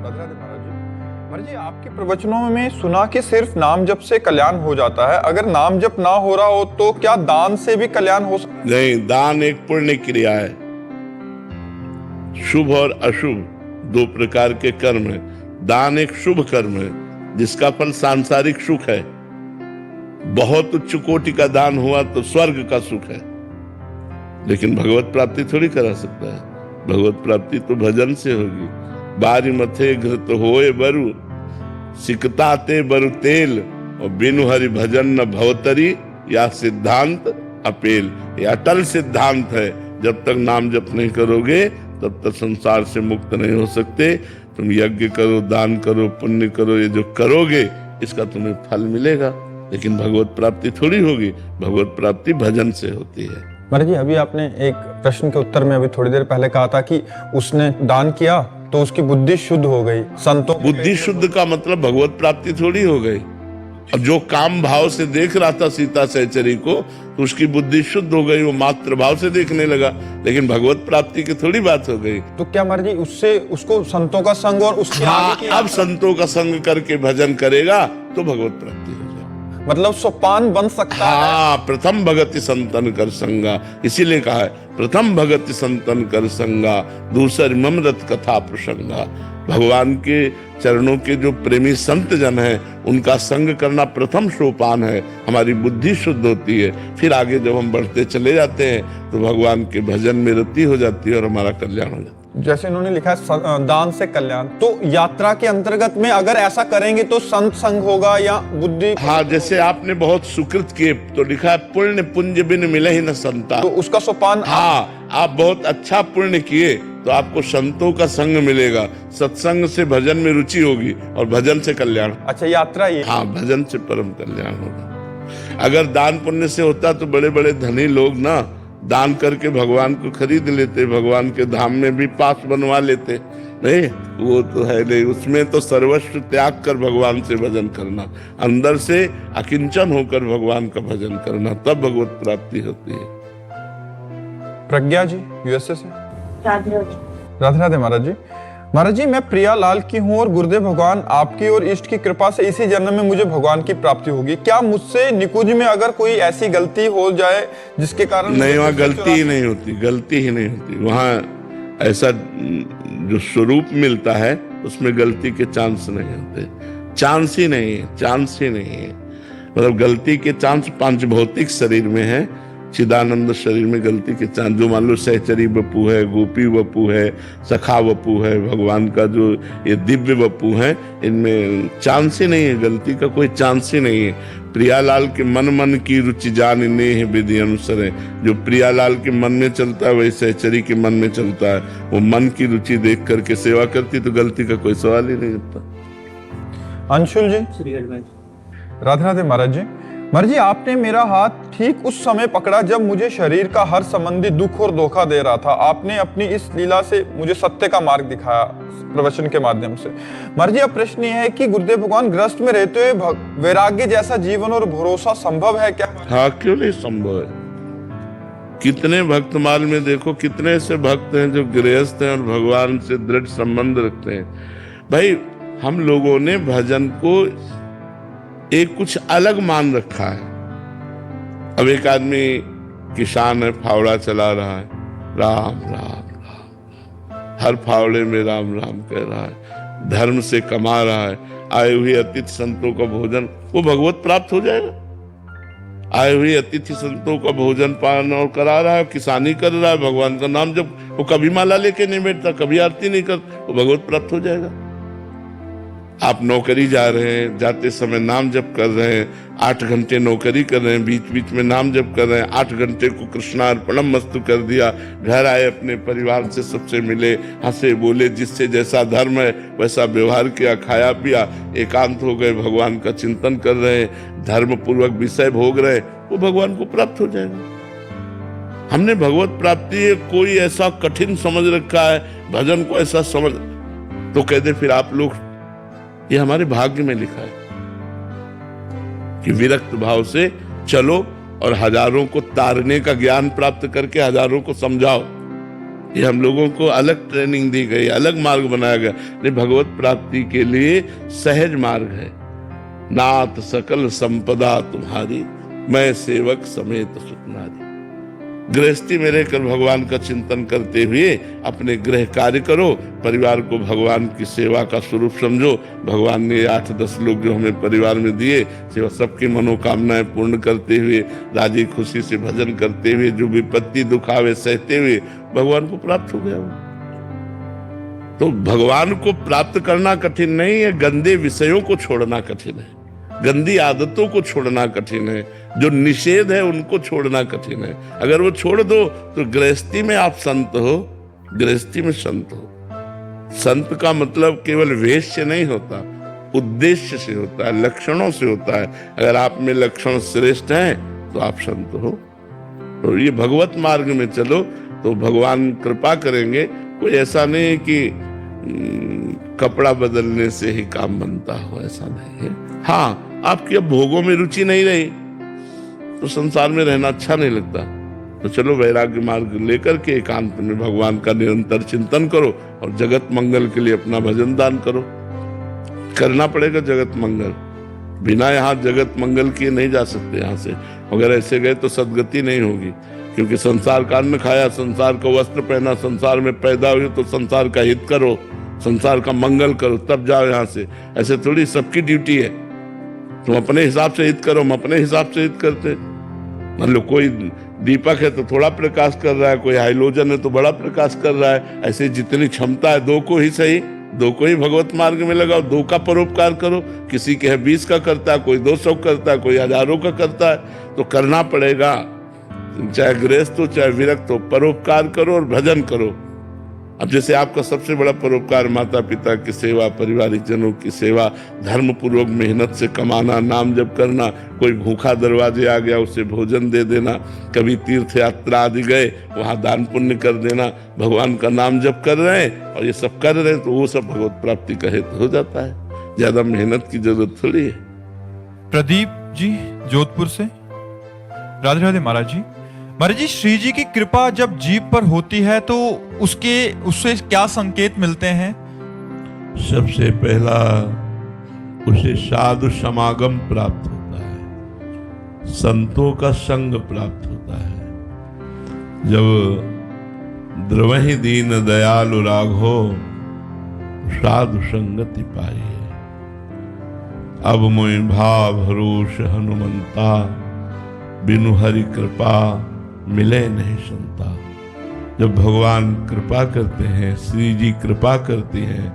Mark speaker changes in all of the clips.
Speaker 1: राधे राधे महाराज जी। महाराज जी, आपके प्रवचनों में सुना कि सिर्फ नाम जप से कल्याण हो जाता है। अगर नाम जप ना हो रहा हो तो क्या दान से भी कल्याण हो सकता है?
Speaker 2: नहीं, दान एक पुण्य क्रिया है। शुभ और अशुभ दो प्रकार के कर्म है। दान एक शुभ कर्म है जिसका फल सांसारिक सुख है। बहुत उच्च कोटि का दान हुआ तो स्वर्ग का सुख है, लेकिन भगवत प्राप्ति थोड़ी करा सकता है। भगवत प्राप्ति तो भजन से होगी। बारी मथे घृत होए बरु, सिकताते बरु तेल, और बिनु हरि भजन न भवतरी, या सिद्धांत अपेल। यह अटल सिद्धांत है। जब तक नाम जप नहीं करोगे तब तक संसार से मुक्त नहीं हो सकते। तुम यज्ञ करो, दान करो, पुण्य करो, ये जो करोगे इसका तुम्हें फल मिलेगा, लेकिन भगवत प्राप्ति थोड़ी होगी। भगवत प्राप्ति भजन से होती है।
Speaker 1: महाराज जी, अभी आपने एक प्रश्न के उत्तर में अभी थोड़ी देर पहले कहा था कि उसने दान किया तो उसकी बुद्धि शुद्ध हो गई। संतों
Speaker 2: बुद्धि शुद्ध का मतलब भगवत प्राप्ति थोड़ी हो गई। अब जो काम भाव से देख रहा था सीता सहचरी को, तो उसकी बुद्धि शुद्ध हो गई, वो मात्र भाव से देखने लगा, लेकिन भगवत प्राप्ति की थोड़ी बात हो गई।
Speaker 1: तो क्या महाराज जी उससे उसको संतों का संग और उसके आगे की
Speaker 2: अब संतों का संग करके भजन करेगा तो भगवत प्राप्ति हो जाएगी।
Speaker 1: मतलब सोपान बन सकता है।
Speaker 2: प्रथम भगति संतन कर संगा, इसीलिए कहा है प्रथम भगति संतन कर संगा, दूसर ममरत कथा प्रसंगा। भगवान के चरणों के जो प्रेमी संत जन हैं उनका संग करना प्रथम सोपान है। हमारी बुद्धि शुद्ध होती है, फिर आगे जब हम बढ़ते चले जाते हैं तो भगवान के भजन में रति हो जाती है और हमारा कल्याण हो जाता है।
Speaker 1: जैसे इन्होंने लिखा है दान से कल्याण, तो यात्रा के अंतर्गत में अगर ऐसा करेंगे तो संत संग होगा या बुद्धि?
Speaker 2: जैसे आपने बहुत सुकृत किए तो लिखा है पुण्य पुंज बिन मिले ही न संता।
Speaker 1: तो उसका सोपान
Speaker 2: आप बहुत अच्छा पुण्य किए तो आपको संतों का संग मिलेगा, सत्संग से भजन में रुचि होगी और भजन से कल्याण।
Speaker 1: अच्छा, यात्रा ये?
Speaker 2: भजन से परम कल्याण होगा। अगर दान पुण्य से होता तो बड़े बड़े धनी लोग ना दान करके भगवान को खरीद लेते, भगवान के धाम में भी पास बनवा लेते। नहीं, वो तो है नहीं। उसमें तो सर्वस्व त्याग कर भगवान से भजन करना, अंदर से अकिंचन होकर भगवान का भजन करना, तब भगवत प्राप्ति होती है।
Speaker 1: प्रज्ञा जी यूएसए से।
Speaker 3: राधे
Speaker 1: राधे महाराज जी। महाराज जी, मैं प्रिया लाल की हूँ और गुरुदेव भगवान आपकी और इष्ट की कृपा से इसी जन्म में मुझे भगवान की प्राप्ति होगी। क्या मुझसे निकुंज में अगर कोई ऐसी गलती हो जाए जिसके कारण?
Speaker 2: नहीं, वहाँ गलती ही नहीं होती, गलती ही नहीं होती। वहाँ ऐसा जो स्वरूप मिलता है उसमें गलती के चांस नहीं होते। चांस ही नहीं है, चांस ही नहीं है। मतलब गलती के चांस पांच भौतिक शरीर में है, चिदानंद शरीर में गलती के चांस, जो मान लो सहचरी वपु है, गोपी वपु है, सखा वपु है, भगवान का जो ये दिव्य वपु है, इनमें चांस ही नहीं है, गलती का कोई चांस ही नहीं है। प्रियालाल के मन मन की रुचि जान नेह विधि अनुसर है। जो प्रियालाल के मन में चलता है वही सहचरी के मन में चलता है। वो मन की रुचि देख करके सेवा करती तो गलती का कोई सवाल ही नहीं होता।
Speaker 1: अंशुल जी। राधे राधे महाराज जी। महाराज जी, आपने मेरा हाथ ठीक उस समय पकड़ा जब मुझे शरीर का हर संबंधी दुख और धोखा दे रहा था। आपने अपनी इस लीला से मुझे सत्य का मार्ग दिखाया प्रवचन के माध्यम से। महाराज जी, अब प्रश्न यह है कि गुरुदेव भगवान गृहस्थ में रहते हुए वैराग्य जैसा जीवन और भरोसा संभव है क्या?
Speaker 2: क्यों नहीं संभव है। कितने भक्तमाल में देखो, कितने ऐसे भक्त हैं जो गृहस्थ हैं और भगवान से दृढ़ संबंध रखते हैं। भाई, हम लोगों ने भजन को एक कुछ अलग मान रखा है। अब एक आदमी किसान है, फावड़ा चला रहा है, राम राम राम, हर फावड़े में राम राम कह रहा है, धर्म से कमा रहा है, आए हुए अतिथि संतों का भोजन, वो भगवत प्राप्त हो जाएगा। आए हुए अतिथि संतों का भोजन पान और करा रहा है, किसानी कर रहा है, भगवान का नाम जब, वो कभी माला लेके नहीं बैठता, कभी आरती नहीं कर, वो भगवत प्राप्त हो जाएगा। आप नौकरी जा रहे हैं, जाते समय नाम जप कर रहे हैं, 8 घंटे नौकरी कर रहे हैं, बीच बीच में नाम जप कर रहे हैं, 8 घंटे को कृष्णार्पणम मस्तु कर दिया, घर आए, अपने परिवार से सबसे मिले, हंसे बोले, जिससे जैसा धर्म है वैसा व्यवहार किया, खाया पिया, एकांत हो गए, भगवान का चिंतन कर रहे हैं, धर्म पूर्वक विषय भोग रहे, वो भगवान को प्राप्त हो जाएगा। हमने भगवत प्राप्ति कोई ऐसा कठिन समझ रखा है, भजन को ऐसा समझ, तो कहते फिर आप लोग, ये हमारे भाग्य में लिखा है कि विरक्त भाव से चलो और हजारों को तारने का ज्ञान प्राप्त करके हजारों को समझाओ। ये हम लोगों को अलग ट्रेनिंग दी गई, अलग मार्ग बनाया गया। नहीं, भगवत प्राप्ति के लिए सहज मार्ग है। नाथ सकल संपदा तुम्हारी, मैं सेवक समेत सुख नारी। गृहस्थी में रहकर भगवान का चिंतन करते हुए अपने गृह कार्य करो, परिवार को भगवान की सेवा का स्वरूप समझो। भगवान ने 8-10 लोग जो हमें परिवार में दिए, सेवा सबकी मनोकामनाएं पूर्ण करते हुए, राजी खुशी से भजन करते हुए, जो विपत्ति दुख आवे सहते हुए भगवान को प्राप्त हो गया वो। तो भगवान को प्राप्त करना कठिन नहीं है, गंदे विषयों को छोड़ना कठिन है, गंदी आदतों को छोड़ना कठिन है, जो निषेध है उनको छोड़ना कठिन है। अगर वो छोड़ दो तो गृहस्थी में आप संत हो, गृहस्थी में संत हो। संत का मतलब केवल वेश से नहीं होता, उद्देश्य से होता है, लक्षणों से होता है। अगर आप में लक्षण श्रेष्ठ हैं तो आप संत हो। तो ये भगवत मार्ग में चलो तो भगवान कृपा करेंगे। कोई ऐसा नहीं है कि कपड़ा बदलने से ही काम बनता हो, ऐसा नहीं है। हाँ, आपकी अब भोगों में रुचि नहीं रही तो संसार में रहना अच्छा नहीं लगता, तो चलो वैराग्य मार्ग लेकर के एकांत में भगवान का निरंतर चिंतन करो और जगत मंगल के लिए अपना भजन दान करो। करना पड़ेगा जगत मंगल, बिना यहाँ जगत मंगल किए नहीं जा सकते यहाँ से। अगर ऐसे गए तो सदगति नहीं होगी, क्योंकि संसार का अन्न खाया, संसार का वस्त्र पहना, संसार में पैदा हुए तो संसार का हित करो, संसार का मंगल करो, तब जाओ यहाँ से। ऐसे थोड़ी सबकी ड्यूटी है तुम अपने हिसाब से हित करो, हम अपने हिसाब से हित करते। मान लो कोई दीपक है तो थोड़ा प्रकाश कर रहा है, कोई हाइलोजन है तो बड़ा प्रकाश कर रहा है। ऐसे जितनी क्षमता है दो को ही सही, दो को ही भगवत मार्ग में लगाओ, दो का परोपकार करो। किसी के 20 का करता है, कोई 200 करता है, कोई हजारों का करता है, तो करना पड़ेगा। चाहे गृहस्थ हो चाहे विरक्त हो, परोपकार करो और भजन करो। अब जैसे आपका सबसे बड़ा परोपकार माता पिता की सेवा, पारिवारिक जनों की सेवा, धर्म पूर्वक मेहनत से कमाना, नाम जप करना, कोई भूखा दरवाजे आ गया उसे भोजन दे देना, कभी तीर्थ यात्रा आदि गए वहां दान पुण्य कर देना, भगवान का नाम जप कर रहे हैं और ये सब कर रहे हैं, तो वो सब भगवत प्राप्ति का हेतु हो जाता है। ज्यादा मेहनत की जरूरत थोड़ी है।
Speaker 1: प्रदीप जी जोधपुर से। राधे राधे महाराज जी। महाराज जी, श्री जी की कृपा जब जीव पर होती है तो उससे क्या संकेत मिलते हैं?
Speaker 2: सबसे पहला उसे साधु समागम प्राप्त होता है, संतों का संग प्राप्त होता है। जब द्रवहि दीन दयालु राघो साधु संगति पाइए, अब मोहि भाव भरोस हनुमंता, बिनु हरि कृपा मिले नहीं संता। जब भगवान कृपा करते हैं, श्री जी कृपा करती हैं,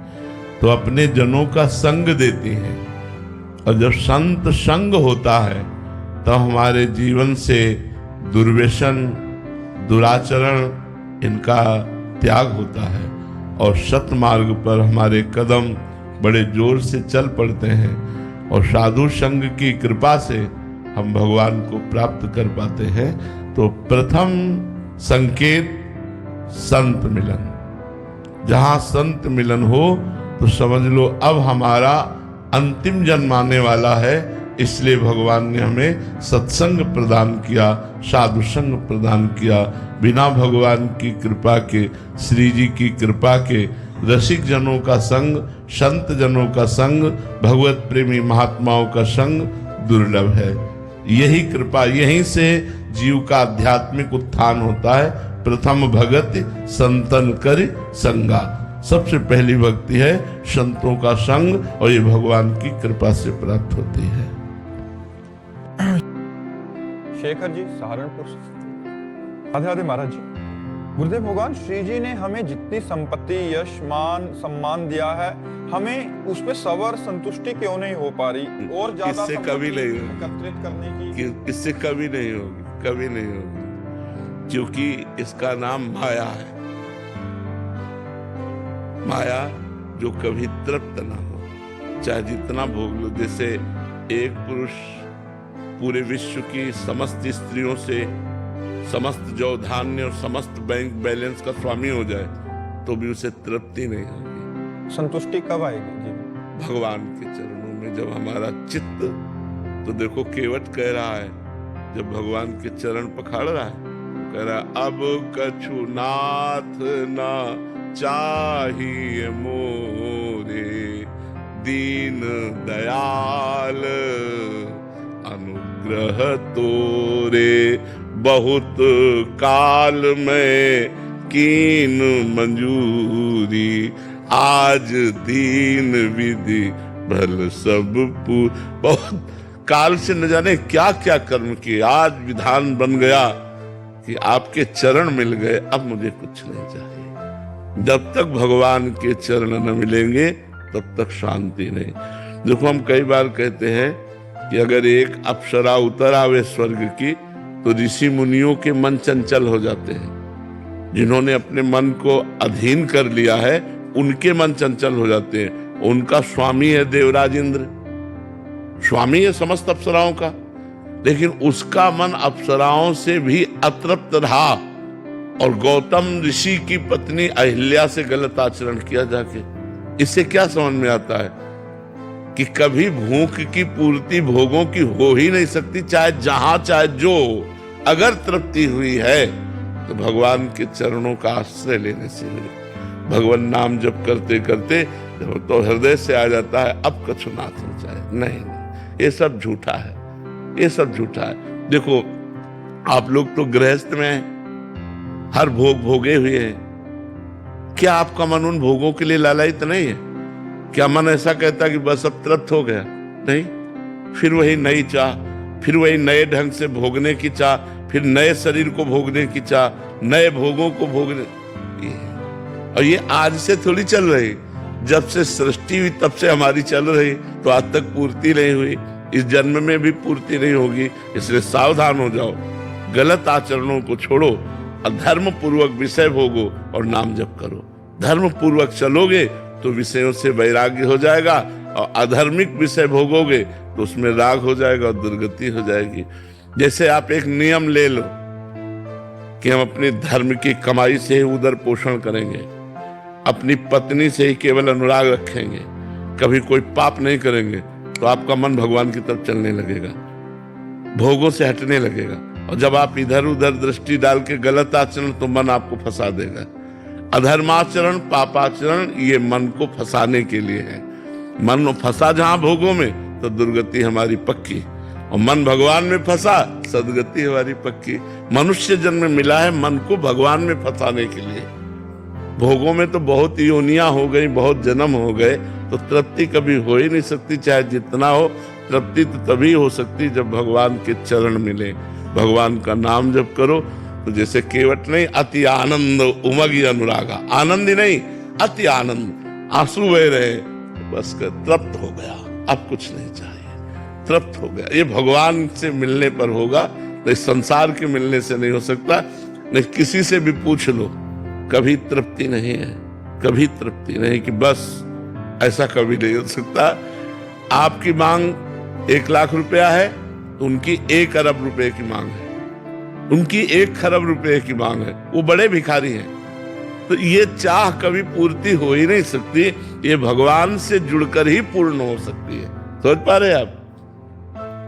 Speaker 2: तो अपने जनों का संग देती हैं। और जब संत संग होता है तो हमारे जीवन से दुर्व्यसन, दुराचरण इनका त्याग होता है और सतमार्ग पर हमारे कदम बड़े जोर से चल पड़ते हैं। और साधु संग की कृपा से हम भगवान को प्राप्त कर पाते हैं। तो प्रथम संकेत संत मिलन। जहां संत मिलन हो तो समझ लो अब हमारा अंतिम जन्म आने वाला है, इसलिए भगवान ने हमें सत्संग प्रदान किया, साधु संग प्रदान किया। बिना भगवान की कृपा के, श्री जी की कृपा के, रसिक जनों का संग, संत जनों का संग, भगवत प्रेमी महात्माओं का संग दुर्लभ है। यही कृपा, यहीं से जीव का आध्यात्मिक उत्थान होता है। प्रथम भगत संतन कर संगा। सबसे पहली भक्ति है संतों का संग, और ये भगवान की कृपा से प्राप्त होती है।
Speaker 1: शेखर जी सहारनपुर से। राधे राधे महाराज जी। गुरुदेव भगवान श्री जी ने हमें जितनी संपत्ति, यश, मान, सम्मान दिया है, हमें उसमें सवर संतुष्टि क्यों नहीं हो पा रही? और ज्यादा
Speaker 2: इससे कभी नहीं
Speaker 1: एकत्रित करने की
Speaker 2: इससे कभी नहीं होगी, कभी नहीं होगी, क्योंकि इसका नाम माया है। माया जो कभी तृप्त ना हो, चाहे जितना भोग लो। जैसे एक पुरुष पूरे विश्व की समस्त स्त्रियों से समस्त जौ धान्य और समस्त बैंक बैलेंस का स्वामी हो जाए तो भी उसे तृप्ति नहीं होगी।
Speaker 1: संतुष्टि कब आएगी जी?
Speaker 2: भगवान के चरणों में जब हमारा चित्त, तो देखो केवट कह रहा है, जब भगवान के चरण पखाड़ रहा है तो कर अब कछु नाथ ना चाहिए मोरे, दीन दयाल अनुग्रह तोरे, बहुत काल में कीन मंजूरी, आज दीन विधि भल सब बहुत काल से न जाने क्या क्या कर्म किए, आज विधान बन गया कि आपके चरण मिल गए, अब मुझे कुछ नहीं चाहिए। जब तक भगवान के चरण न मिलेंगे तब तक शांति नहीं। देखो हम कई बार कहते हैं कि अगर एक अप्सरा उतर आवे स्वर्ग की तो ऋषि मुनियों के मन चंचल हो जाते हैं। जिन्होंने अपने मन को अधीन कर लिया है उनके मन चंचल हो जाते हैं। उनका स्वामी है देवराज इंद्र, स्वामी है समस्त अप्सराओं का, लेकिन उसका मन अप्सराओं से भी अतृप्त रहा और गौतम ऋषि की पत्नी अहिल्या से गलत आचरण किया जाके। इससे क्या समझ में आता है कि कभी भूख की पूर्ति भोगों की हो ही नहीं सकती, चाहे जहां चाहे जो। अगर तृप्ति हुई है तो भगवान के चरणों का आश्रय लेने से हुई। भगवान नाम जप करते करते तो हृदय से आ जाता है अब कछु नाथ हो जाए। नहीं, ये सब झूठा है, ये सब झूठा है। देखो आप लोग तो गृहस्थ में हैं, हर भोग भोगे हुए हैं। क्या आपका मन उन भोगों के लिए लालायित नहीं है? क्या मन ऐसा कहता कि बस अब तृप्त हो गया? नहीं, फिर वही नई चाह, फिर वही नए ढंग से भोगने की चाह, फिर नए शरीर को भोगने की चाह, नए भोगों को भोगने। और ये आज से थोड़ी चल रही, जब से सृष्टि हुई तब से हमारी चल रही, तो आज तक पूर्ति नहीं हुई, इस जन्म में भी पूर्ति नहीं होगी। इसलिए सावधान हो जाओ, गलत आचरणों को छोड़ो और धर्म पूर्वक विषय भोगो और नाम जप करो। धर्म पूर्वक चलोगे तो विषयों से वैराग्य हो जाएगा, और अधर्मिक विषय भोगोगे तो उसमें राग हो जाएगा और दुर्गति हो जाएगी। जैसे आप एक नियम ले लो कि हम अपने धर्म की कमाई से ही उदर पोषण करेंगे, अपनी पत्नी से ही केवल अनुराग रखेंगे, कभी कोई पाप नहीं करेंगे, तो आपका मन भगवान की तरफ चलने लगेगा, भोगों से हटने लगेगा। और जब आप इधर उधर दृष्टि डाल के गलत आचरण, तो मन आपको फंसा देगा। अधर्माचरण पापाचरण ये मन को फंसाने के लिए है। मन फंसा जहां भोगों में तो दुर्गति हमारी पक्की, और मन भगवान में फंसा सदगति हमारी पक्की। मनुष्य जन्म मिला है मन को भगवान में फंसाने के लिए। भोगों में तो बहुत योनियां हो गई, बहुत जन्म हो गए, तो तृप्ति कभी हो ही नहीं सकती, चाहे जितना हो। तृप्ति तो तभी हो सकती जब भगवान के चरण मिले, भगवान का नाम जप करो। तो जैसे केवट नहीं, अति आनंद उमगी अनुरागा, आनंद ही नहीं अति आनंद, आंसू बह रहे, बस कर तृप्त हो गया, अब कुछ नहीं चाहिए, तृप्त हो गया। ये भगवान से मिलने पर होगा, तो इस संसार के मिलने से नहीं हो सकता। नहीं, किसी से भी पूछ लो, कभी तृप्ति नहीं है, कभी तृप्ति नहीं, कि बस ऐसा कभी नहीं हो सकता। आपकी मांग 1 लाख रुपया है तो उनकी 1 अरब रुपए की मांग है, उनकी 1 खरब रुपए की मांग है, वो बड़े भिखारी हैं। तो ये चाह कभी पूर्ति हो ही नहीं सकती, ये भगवान से जुड़कर ही पूर्ण हो सकती है। समझ पा रहे हैं आप?